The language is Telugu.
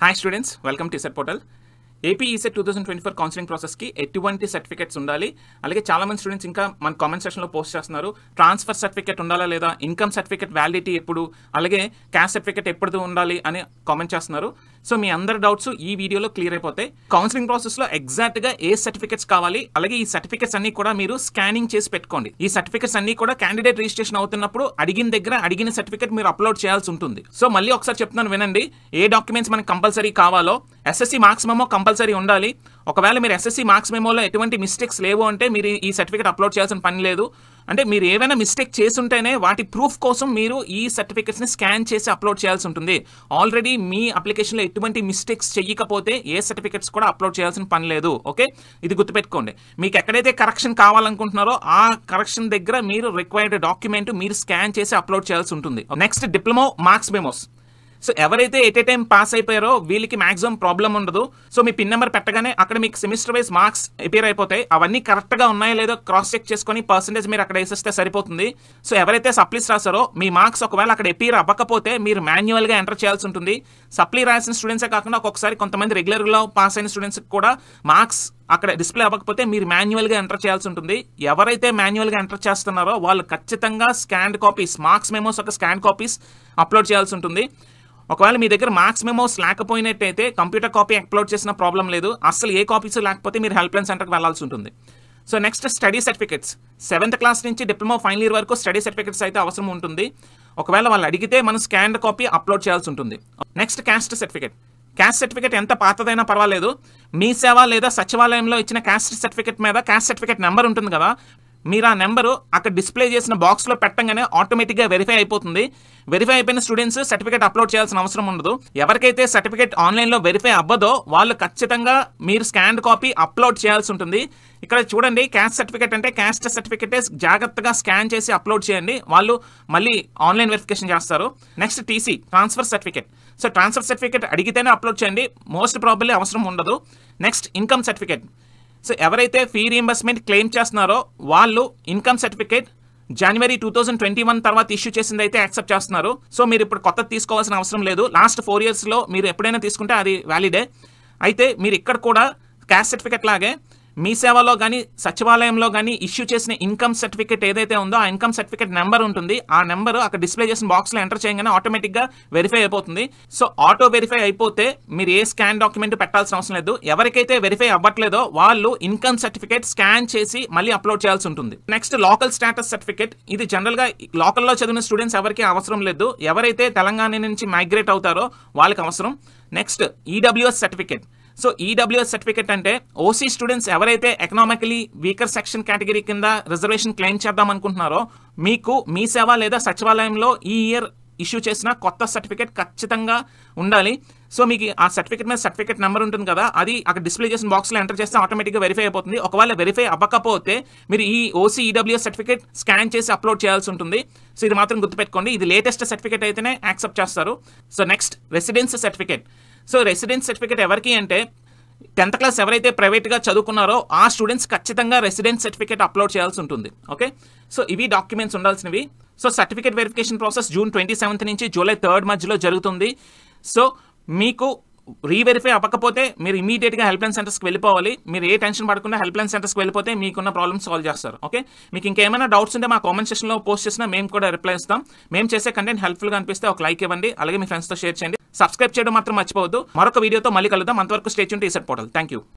Hi students, welcome to ECET portal. AP ECET 2024 counselling ప్రాసెస్కి ఎటువంటి సర్టిఫికేట్స్ ఉండాలి, అలాగే చాలామంది స్టూడెంట్స్ ఇంకా మన కామెంట్ సెక్షన్లో పోస్ట్ చేస్తున్నారు ట్రాన్స్ఫర్ సర్టిఫికేట్ ఉండాలా లేదా, ఇన్కమ్ సర్టిఫికేట్ వ్యాలిడిటీ ఎప్పుడు, అలాగే క్యాస్ట్ సర్టిఫికేట్ ఎప్పుడు ఉండాలి అని కామెంట్ చేస్తున్నారు. సో మీ అందరి డౌట్స్ ఈ వీడియోలో క్లియర్ అయిపోతాయి. కౌన్సిలింగ్ ప్రాసెస్లో ఎగ్జాక్ట్గా ఏ సర్టిఫికేట్స్ కావాలి, అలాగే ఈ సర్టిఫికేట్స్ అన్ని కూడా మీరు స్కానింగ్ చేసి పెట్టుకోండి. ఈ సర్టిఫికేట్స్ అన్ని కూడా క్యాండిడేట్ రిజిస్ట్రేషన్ అవుతున్నప్పుడు అడిగిన దగ్గర అడిగిన సర్టిఫికేట్ మీరు అప్లోడ్ చేయాల్సి ఉంటుంది. సో మళ్ళీ ఒకసారి చెప్తున్నాను వినండి, ఏ డాక్యుమెంట్స్ మనకి కంపల్సరీ కావాలో. ఎస్ఎస్సి మార్క్స్ మెమో కంపల్సరీ ఉండాలి. ఒకవేళ మీరు ఎస్ఎస్సి మార్క్స్ మెమోలో ఎటువంటి మిస్టేక్స్ లేవు అంటే మీరు ఈ సర్టిఫికేట్ అప్లోడ్ చేయాల్సిన పని లేదు. అంటే మీరు ఏమైనా మిస్టేక్ చేసుంటేనే వాటి ప్రూఫ్ కోసం మీరు ఈ సర్టిఫికేట్స్ని స్కాన్ చేసి అప్లోడ్ చేయాల్సి ఉంటుంది. ఆల్రెడీ మీ అప్లికేషన్లో ఎటువంటి మిస్టేక్స్ చేయకపోతే ఏ సర్టిఫికేట్స్ కూడా అప్లోడ్ చేయాల్సిన పని లేదు. ఓకే, ఇది గుర్తుపెట్టుకోండి. మీకు ఎక్కడైతే కరెక్షన్ కావాలనుకుంటున్నారో ఆ కరెక్షన్ దగ్గర మీరు రిక్వైర్డ్ డాక్యుమెంట్ మీరు స్కాన్ చేసి అప్లోడ్ చేయాల్సి ఉంటుంది. Next diploma marks memos. So ఎవరైతే ఎట్ ఏ టైం పాస్ అయిపోయారో వీళ్ళకి మాక్సిమం ప్రాబ్లం ఉండదు. సో మీ పిన్ నెంబర్ పెట్టగానే అక్కడ మీకు సెమిస్టర్ వైజ్ మార్క్స్ అపేర్ అయిపోతాయి. అవన్నీ కరెక్ట్గా ఉన్నాయో లేదో క్రాస్ చెక్ చేసుకొని పర్సెంటేజ్ మీరు అక్కడ వేసేస్తే సరిపోతుంది. సో ఎవరైతే సప్లీస్ రాసారో మీ మార్క్స్ ఒకవేళ అక్కడ అపేర్ అవ్వకపోతే మీరు మాన్యువల్గా ఎంటర్ చేయాల్సి ఉంటుంది. సప్లీ రాసిన స్టూడెంట్సే కాకుండా ఒక్కొక్కసారి కొంతమంది రెగ్యులర్గా పాస్ అయిన స్టూడెంట్స్కి కూడా మార్క్స్ అక్కడ డిస్ప్లే అవ్వకపోతే మీరు మాన్యువల్గా ఎంటర్ చేయాల్సి ఉంటుంది. ఎవరైతే మాన్యువల్గా ఎంటర్ చేస్తున్నారో వాళ్ళు ఖచ్చితంగా స్కాన్డ్ కాపీస్, మార్క్స్ మెమోస్ ఒక స్కాన్ కాపీస్ అప్లోడ్ చేయాల్సి ఉంటుంది. ఒకవేళ మీ దగ్గర మార్క్స్ మెమోస్ లేకపోయినట్టయితే కంప్యూటర్ కాపీ అప్లోడ్ చేసిన ప్రాబ్లం లేదు. అసలు ఏ కాపీస్ లేకపోతే మీరు హెల్ప్ లైన్ సెంటర్కి వెళ్లాల్సి ఉంటుంది. So next study certificates. 7th class నుంచి డిప్లొమా ఫైనల్ ఇయర్ వరకు స్టడీ సర్టిఫికేట్స్ అయితే అవసరం ఉంటుంది. ఒకవేళ వాళ్ళు అడిగితే మనం స్కాన్డ్ కాపీ అప్లోడ్ చేయాల్సి ఉంటుంది. Next caste certificate. Caste certificate ఎంత పాతదైనా పర్వాలేదు. మీ సేవ లేదా సచివాలయంలో ఇచ్చిన క్యాస్ట్ సర్టిఫికేట్ మీద క్యాస్ట్ సర్టిఫికేట్ నెంబర్ ఉంటుంది కదా, మీరు ఆ నెంబరు అక్కడ డిస్ప్లే చేసిన బాక్స్లో పెట్టగానే ఆటోమేటిక్గా వెరిఫై అయిపోతుంది. వెరిఫై అయిపోయిన స్టూడెంట్స్ సర్టిఫికేట్ అప్లోడ్ చేయాల్సిన అవసరం ఉండదు. ఎవరికైతే సర్టిఫికేట్ ఆన్లైన్లో వెరిఫై అవ్వదో వాళ్ళు ఖచ్చితంగా మీరు స్కాన్డ్ కాపీ అప్లోడ్ చేయాల్సి ఉంటుంది. ఇక్కడ చూడండి, క్యాస్ట్ సర్టిఫికేట్ అంటే క్యాస్ట్ సర్టిఫికేటే జాగ్రత్తగా స్కాన్ చేసి అప్లోడ్ చేయండి, వాళ్ళు మళ్ళీ ఆన్లైన్ వెరిఫికేషన్ చేస్తారు. Next TC, transfer certificate. So transfer certificate అడిగితేనే అప్లోడ్ చేయండి, మోస్ట్ ప్రాబబ్లీ అవసరం ఉండదు. Next income certificate. సో ఎవరైతే ఫీ రీఎంబర్స్మెంట్ క్లెయిమ్ చేస్తున్నారో వాళ్ళు ఇన్కమ్ సర్టిఫికేట్ జనవరి 2021 తర్వాత ఇష్యూ చేసింది అయితే యాక్సెప్ట్ చేస్తున్నారు. సో మీరు ఇప్పుడు కొత్తది తీసుకోవాల్సిన అవసరం లేదు. లాస్ట్ 4 yearsలో మీరు ఎప్పుడైనా తీసుకుంటే అది వ్యాలిడే. అయితే మీరు ఇక్కడ కూడా క్యాస్ట్ సర్టిఫికేట్ లాగే మీ సేవలో కానీ సచివాలయంలో కానీ ఇష్యూ చేసిన ఇన్కమ్ సర్టిఫికేట్ ఏదైతే ఉందో ఆ ఇన్కమ్ సర్టిఫికేట్ నెంబర్ ఉంటుంది. ఆ నెంబర్ అక్కడ డిస్ప్లే చేసిన బాక్స్లో ఎంటర్ చేయగానే ఆటోమేటిక్గా వెరిఫై అయిపోతుంది. సో ఆటో వెరిఫై అయిపోతే మీరు ఏ స్కాన్ డాక్యుమెంట్ పెట్టాల్సిన అవసరం లేదు. ఎవరికైతే వెరిఫై అవ్వట్లేదో వాళ్ళు ఇన్కమ్ సర్టిఫికేట్ స్కాన్ చేసి మళ్ళీ అప్లోడ్ చేయాల్సి ఉంటుంది. Next local status certificate. ఇది జనరల్గా లోకల్లో చదివిన స్టూడెంట్స్ ఎవరికి అవసరం లేదు. ఎవరైతే తెలంగాణ నుంచి మైగ్రేట్ అవుతారో వాళ్ళకి అవసరం. Next EWS certificate. So EWS certificate అంటే ఓసీ స్టూడెంట్స్ ఎవరైతే ఎకనామికలీ వీకర్ సెక్షన్ కేటగిరీ కింద రిజర్వేషన్ క్లెయిమ్ చేద్దాం అనుకుంటున్నారో మీకు మీ సేవ లేదా సచివాలయంలో ఈ ఇయర్ ఇష్యూ చేసిన కొత్త సర్టిఫికేట్ ఖచ్చితంగా ఉండాలి. సో మీకు ఆ సర్టిఫికేట్ మీద సర్టిఫికేట్ నెంబర్ ఉంటుంది కదా, అది అక్కడ డిస్ప్లే చేసిన బాక్స్లో ఎంటర్ చేస్తే ఆటోమేటిక్గా వెరిఫై అయిపోతుంది. ఒకవేళ వెరిఫై అవ్వకపోతే మీరు ఈ ఓసీ ఈడబ్ల్యూఎస్ సర్టిఫికేట్ స్కాన్ చేసి అప్లోడ్ చేయాల్సి ఉంటుంది. సో ఇది మాత్రం గుర్తుపెట్టుకోండి, ఇది లేటెస్ట్ సర్టిఫికేట్ అయితేనే యాక్సెప్ట్ చేస్తారు. So next residence certificate. So residence certificate ఎవరికి అంటే 10th క్లాస్ ఎవరైతే ప్రైవేట్గా చదువుకున్నారో ఆ స్టూడెంట్స్ ఖచ్చితంగా రెసిడెన్స్ సర్టిఫికేట్ అప్లోడ్ చేయాల్సి ఉంటుంది. ఓకే, సో ఇవి డాక్యుమెంట్స్ ఉండాల్సినవి. So certificate verification process June 27 నుంచి జూలై 3 మధ్యలో జరుగుతుంది. సో మీకు రీవెరిఫై అవ్వకపోతే మీరు ఇమీడియట్గా హెల్ప్ లైన్ సెంటర్స్కి వెళ్ళిపోవాలి. మీరు ఏ టెన్షన్ పడకుండా హెల్ప్ లైన్ సెంటర్స్కి వెళ్ళిపోతే మీకున్న ప్రాబ్లమ్ సాల్వ్ చేస్తారు. ఓకే, మీకు ఇంకేమైనా డౌట్స్ ఉంటే మా కామెంట్ సెక్షన్లో పోస్ట్ చేసినా మేము కూడా రిప్లై ఇస్తాం. మేము చేసే కంటెంట్ హెల్ప్ఫుల్గా అనిపిస్తే ఒక లైక్ ఇవ్వండి, అలాగే మీ ఫ్రెండ్స్తో షేర్ చేయండి. సబ్స్క్రైబ్ చేయడం మాత్రం మర్చిపోవద్దు. మరొక వీడియోతో మళ్ళీ కలుద్దాం. అంతవరకు stay tuned to ECET portal. Thank you.